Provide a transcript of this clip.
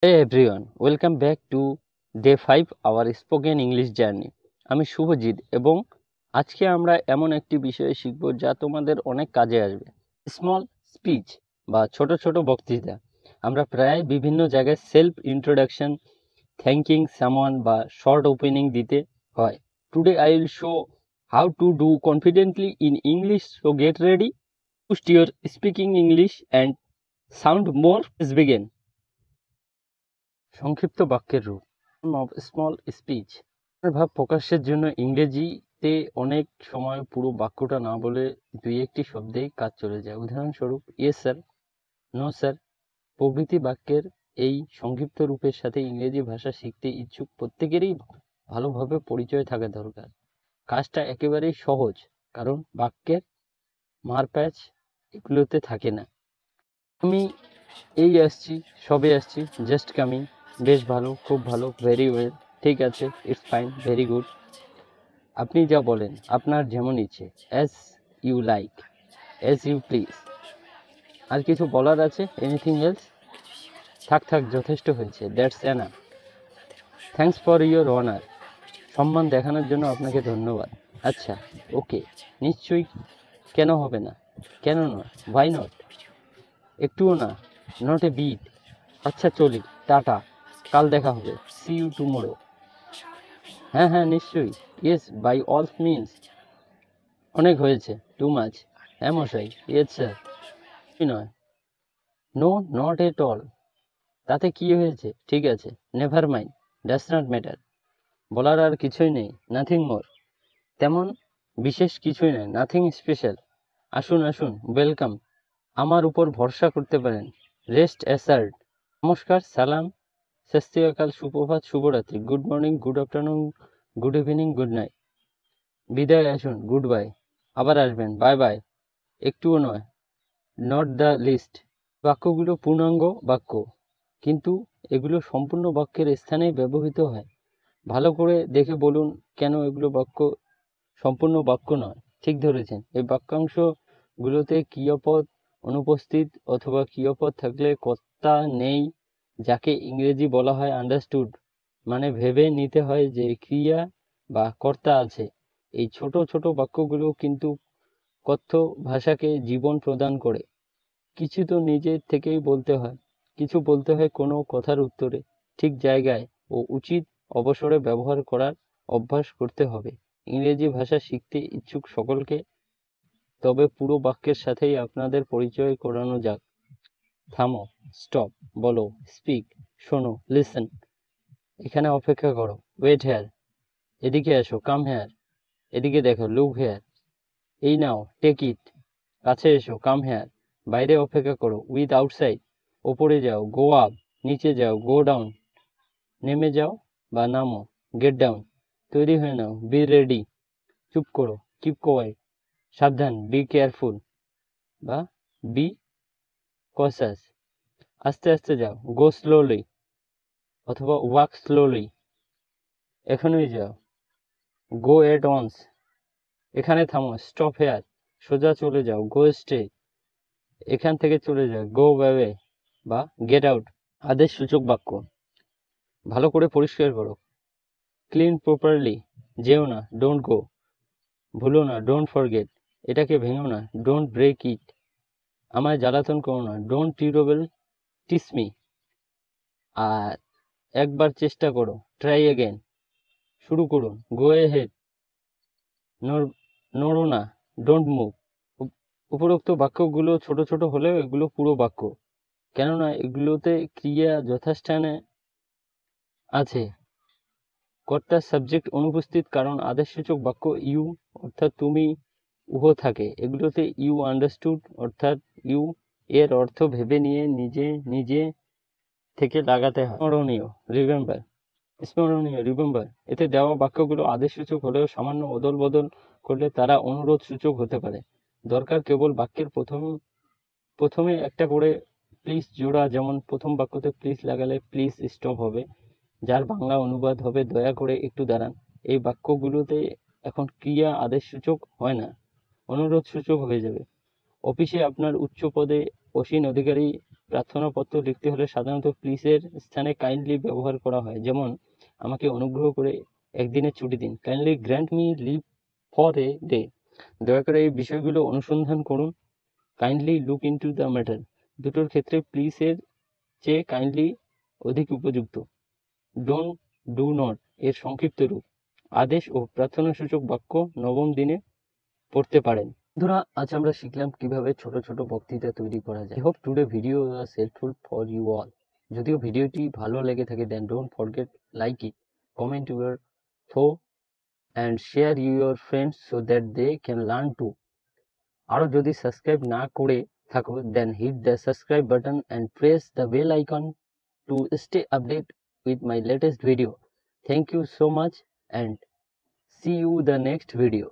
Hey everyone, welcome back to Day 5 our spoken English journey. আমি শুভজিৎ এবং আজকে আমরা এমন একটি বিষয় শিখব যা তোমাদের অনেক কাজে আসবে। স্মল স্পিচ বা ছোট ছোট বক্তৃতা। আমরা প্রায় বিভিন্ন জায়গায় সেলফ ইন্ট্রোডাকশন, থ্যাঙ্কিং সামওয়ান বা শর্ট ওপেনিং দিতে হয়। Today I will show how to do confidently in English, so get ready, boost your speaking English and sound more. Let's begin. সংক্ষিপ্ত বাক্যের রূপ অফ স্মল স্পিচ ভাব প্রকাশের জন্য ইংরেজিতে অনেক সময় পুরো বাক্যটা না বলে দুই একটি শব্দেই কাজ চলে যায়। উদাহরণস্বরূপ ইয়েস স্যার, নো স্যার প্রভৃতি বাক্যের এই সংক্ষিপ্ত রূপের সাথে ইংরেজি ভাষা শিখতে ইচ্ছুক প্রত্যেকেরই ভালোভাবে পরিচয় থাকা দরকার। কাজটা একেবারেই সহজ, কারণ বাক্যের মারপ্যাচ এগুলোতে থাকে না। আমি এই আসছি, সবে আসছি, জাস্ট কামিং, বেশ ভালো, খুব ভালো, ভেরি ওয়েল, ঠিক আছে, ইটস ফাইন, ভেরি গুড। আপনি যা বলেন, আপনার যেমন ইচ্ছে, as you like, as you please. আর কিছু বলার আছে? Anything else? থাক থাক, যথেষ্ট হয়েছে, that's enough. Thanks for your honour, সম্মান দেখানোর জন্য আপনাকে ধন্যবাদ। আচ্ছা, ওকে, নিশ্চয়ই, কেন হবে না, কেন নয়, হোয়াই নট, একটুও না, নট এ বিট, আচ্ছা চলি, টাটা, কাল দেখা হবে, সি ইউ টুমোরো। হ্যাঁ হ্যাঁ নিশ্চয়ই, ইয়েস বাই অল মিনস। অনেক হয়েছে, টু মাচ। হ্যাঁ মশাই, ইয়েস স্যার। নয়, নো নট এট অল, তাতে কি হয়েছে, ঠিক আছে, never mind, does not matter. বলার আর কিছুই নেই, নাথিং মোর, তেমন বিশেষ কিছুই নেই, নাথিং স্পেশাল। আসুন আসুন, ওয়েলকাম, আমার উপর ভরসা করতে পারেন, রেস্ট অ্যাসার্ড। নমস্কার, সালাম, সত শ্রী আকাল, সুপ্রভাত, শুভরাত্রি, good morning, good afternoon, good evening, good night. বিদায় আসুন, গুড বাই, আবার আসবেন, বাই বাই, একটুও নয়, নট দ্য লিস্ট। বাক্যগুলো পূর্ণাঙ্গ বাক্য, কিন্তু এগুলো সম্পূর্ণ বাক্যের স্থানে ব্যবহৃত হয়। ভালো করে দেখে বলুন কেন এগুলো বাক্য সম্পূর্ণ বাক্য নয়। ঠিক ধরেছেন, এই বাক্যাংশগুলোতে ক্রিয়াপদ অনুপস্থিত অথবা ক্রিয়াপদ থাকলে কর্তা নেই, যাকে ইংরেজি বলা হয় আন্ডারস্টুড, মানে ভেবে নিতে হয় যে ক্রিয়া বা কর্তা আছে। এই ছোট ছোট বাক্যগুলো কিন্তু কথ্য ভাষাকে জীবন প্রদান করে। কিছু তো নিজে থেকেই বলতে হয়, কিছু বলতে হয় কোনো কথার উত্তরে, ঠিক জায়গায় ও উচিত অবসরে ব্যবহার করার অভ্যাস করতে হবে। ইংরেজি ভাষা শিখতে ইচ্ছুক সকলকে তবে পুরো বাক্যের সাথেই আপনাদের পরিচয় করানো যাক। থামো, স্টপ, বলো, স্পিক, শোনো, লিসেন, এখানে অপেক্ষা করো, ওয়েট হেয়ার, এদিকে এসো, কাম হেয়ার, এদিকে দেখো, লুক হেয়ার, এই নাও, টেক ইট, কাছে এসো, কাম হেয়ার, বাইরে অপেক্ষা করো, উইথ আউটসাইড, ওপরে যাও, গো আপ, নিচে যাও, গো ডাউন, নেমে যাও বা নামো, গেট ডাউন, তৈরি হয়ে নাও, বি রেডি, চুপ করো, কিপ কোয়াইট, সাবধান, বি কেয়ারফুল বা বি কসাস, আস্তে আস্তে যাও, গো স্লোলি অথবা ওয়াক স্লোলি, এখনই যাও, গো এট ওয়ান্স, এখানে থামো, স্টপ হেয়ার, সোজা চলে যাও, গো স্ট্রেট, এখান থেকে চলে যাও, গো অ্যাওয়ে বা গেট আউট। আদেশ সূচক বাক্য, ভালো করে পরিষ্কার করো, ক্লিন প্রপারলি, যেও না, ডোন্ট গো, ভুলো না, ডোন্ট ফরগেট, এটাকে ভেঙো না, ডোন্ট ব্রেক ইট, আমায় জ্বালাতন করো না, ডোন্ট টিউরেবল টিস মি, আর একবার চেষ্টা করো, ট্রাই এগেন, শুরু করুন, গো হেড, নড়ো না, ডোন্ট মুভ। উপরোক্ত বাক্যগুলো ছোট ছোট হলেও এগুলো পুরো বাক্য, কেননা এগুলোতে ক্রিয়া যথাস্থানে আছে, কর্তার সাবজেক্ট অনুপস্থিত, কারণ আদেশসূচক বাক্য ইউ অর্থাৎ তুমি, উহ থাকে। এগুলোতে ইউ আন্ডারস্টুড অর্থাৎ ইউ এর অর্থ ভেবে নিয়ে নিজে নিজে থেকে লাগাতে হয়। স্মরণীয়, রিমেম্বার, স্মরণীয়, রিমেম্বার, এতে দেওয়া বাক্যগুলো আদেশসূচক হলেও সামান্য অদল বদল করলে তারা অনুরোধ সূচক হতে পারে। দরকার কেবল বাক্যের প্রথমে একটা করে প্লিজ জোড়া, যেমন প্রথম বাক্যতে প্লিজ লাগালে প্লিজ স্টপ হবে, যার বাংলা অনুবাদ হবে দয়া করে একটু দাঁড়ান। এই বাক্যগুলোতে এখন ক্রিয়া আদেশসূচক হয় না, অনুরোধ সূচক হয়ে যাবে। অফিসে আপনার উচ্চ পদে অসীন অধিকারী প্রার্থনাপত্র লিখতে হলে সাধারণত প্লিজের স্থানে কাইন্ডলি ব্যবহার করা হয়, যেমন আমাকে অনুগ্রহ করে একদিনের ছুটি দিন, kindly grant me leave for a day, দয়া করে এই বিষয়গুলো অনুসন্ধান করুন, kindly look into the matter. দুটোর ক্ষেত্রে প্লিজের চেয়ে কাইন্ডলি অধিক উপযুক্ত। ডোন্ট, ডু নট এর সংক্ষিপ্ত রূপ। আদেশ ও প্রার্থনাসূচক বাক্য নবম দিনে পড়তে পারেন। বন্ধুরা, আজ আমরা শিখলাম কিভাবে ছোট ছোট বক্তৃতা তৈরি করা যায়। I hope today video was helpful for you all. যদিও ভিডিওটি ভালো লেগে থাকে, then don't forget like it, comment your thoughts and share your friends so that they can learn too. আরো যদি সাবস্ক্রাইব না করে থাকো, then hit the subscribe button and press the bell icon to stay updated with my latest video. Thank you so much and see you the next video.